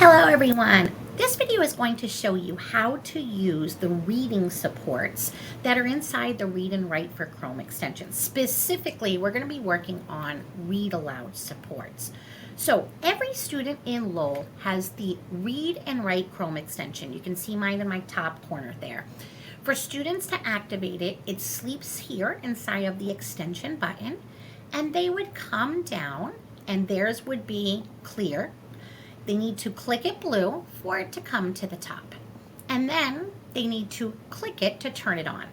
Hello everyone! This video is going to show you how to use the reading supports that are inside the Read and Write for Chrome extension. Specifically, we're going to be working on read aloud supports. So every student in Lowell has the Read and Write Chrome extension. You can see mine in my top corner there. For students to activate it, it sleeps here inside of the extension button, and they would come down and theirs would be clear. They need to click it blue for it to come to the top. And then they need to click it to turn it on.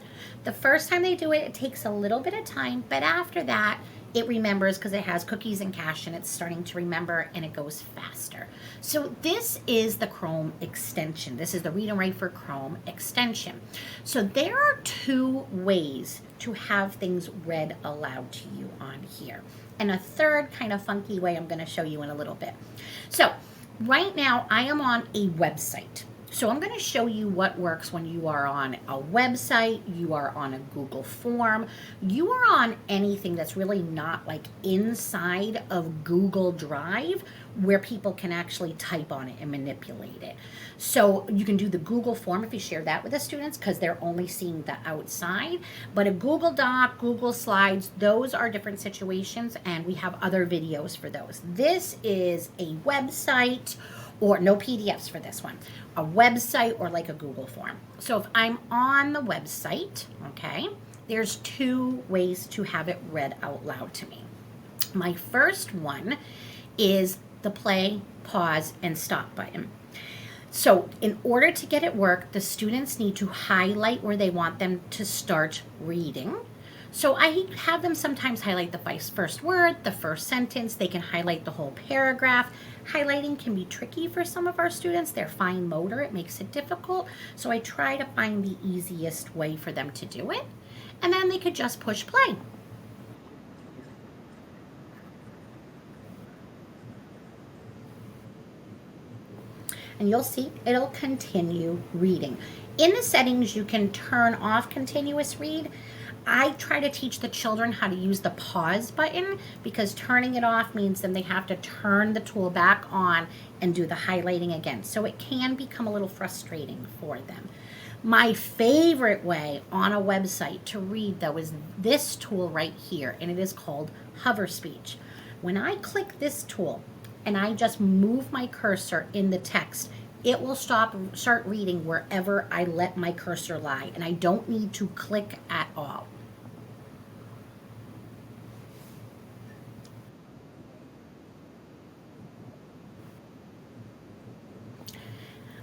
The first time they do it, it takes a little bit of time, but after that, it remembers because it has cookies and cache and it's starting to remember and it goes faster. So this is the Chrome extension. This is the Read and Write for Chrome extension. So there are two ways to have things read aloud to you on here. And a third kind of funky way I'm going to show you in a little bit. So right now I am on a website. So I'm going to show you what works when you are on a website, you are on a Google form, you are on anything that's really not like inside of Google Drive where people can actually type on it and manipulate it. So you can do the Google form if you share that with the students because they're only seeing the outside. But a Google Doc, Google Slides, those are different situations and we have other videos for those. This is a website, or no PDFs for this one, a website or like a Google form. So if I'm on the website, okay, there's two ways to have it read out loud to me. My first one is the play, pause, and stop button. So in order to get it work, the students need to highlight where they want them to start reading. So I have them sometimes highlight the first word, the first sentence. They can highlight the whole paragraph. Highlighting can be tricky for some of our students. They're fine motor. It makes it difficult. So I try to find the easiest way for them to do it. And then they could just push play. And you'll see it'll continue reading. In the settings, you can turn off continuous read. I try to teach the children how to use the pause button because turning it off means then they have to turn the tool back on and do the highlighting again. So it can become a little frustrating for them. My favorite way on a website to read though is this tool right here, and it is called Hover Speech. When I click this tool and I just move my cursor in the text, it will start reading wherever I let my cursor lie, and I don't need to click at all.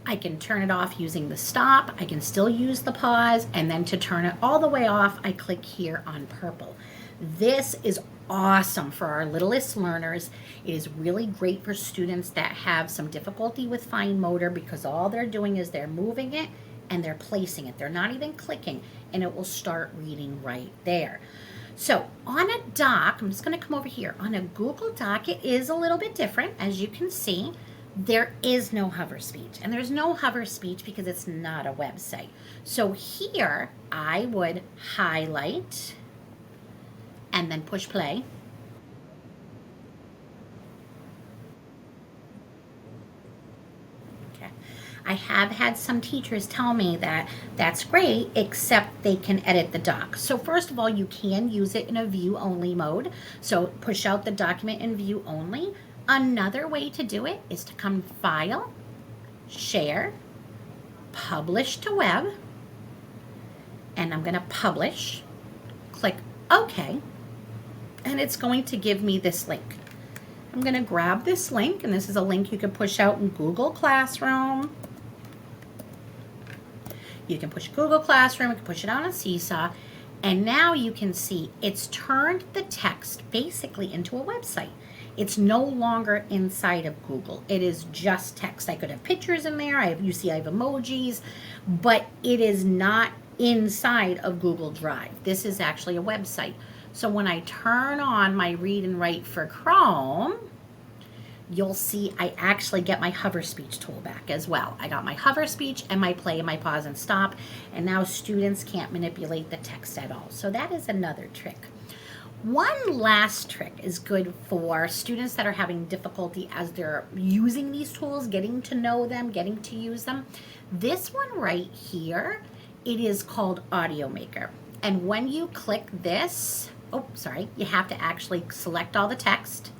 I can turn it off using the stop. I can still use the pause, and then to turn it all the way off, I click here on purple. This is awesome for our littlest learners. It is really great for students that have some difficulty with fine motor because all they're doing is they're moving it and they're placing it. They're not even clicking, and it will start reading right there. So on a doc, I'm just going to come over here. On a Google Doc, it is a little bit different. As you can see, there is no hover speech, and there's no hover speech because it's not a website. So here I would highlight and then push play. Okay. I have had some teachers tell me that that's great, except they can edit the doc. So first of all, you can use it in a view only mode. So push out the document in view only. Another way to do it is to come File, Share, Publish to Web, and I'm going to publish, click OK, and it's going to give me this link. I'm going to grab this link, and this is a link you can push out in Google Classroom. You can push Google Classroom, you can push it on a Seesaw, and now you can see it's turned the text basically into a website. It's no longer inside of Google. It is just text. I could have pictures in there. You see I have emojis, but it is not inside of Google Drive. This is actually a website. So when I turn on my Read and Write for Chrome, you'll see I actually get my hover speech tool back as well. I got my hover speech and my play and my pause and stop, and now students can't manipulate the text at all. So that is another trick. One last trick is good for students that are having difficulty as they're using these tools, getting to know them, getting to use them. This one right here, it is called Audio Maker. And when you click this, oh, sorry, you have to actually select all the text.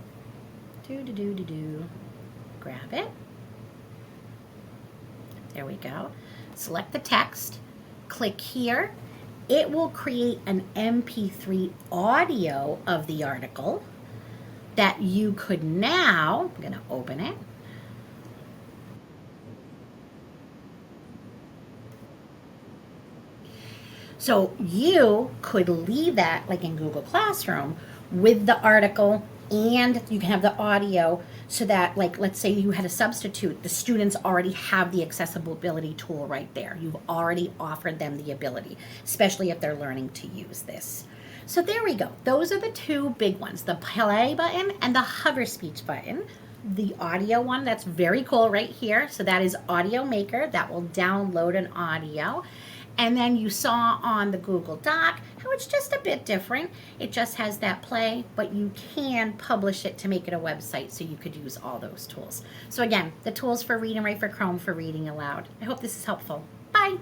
Grab it. There we go. Select the text, click here. It will create an MP3 audio of the article that you could now, I'm going to open it. So you could leave that like in Google Classroom with the article, and you can have the audio so that, like, let's say you had a substitute, the students already have the accessibility tool right there. You've already offered them the ability, especially if they're learning to use this. So there we go. Those are the two big ones, the play button and the hover speech button. The audio one, that's very cool right here. So that is Audio Maker. That will download an audio. And then you saw on the Google Doc how it's just a bit different. It just has that play, but you can publish it to make it a website so you could use all those tools. So again, the tools for Read and Write for Chrome for reading aloud. I hope this is helpful. Bye.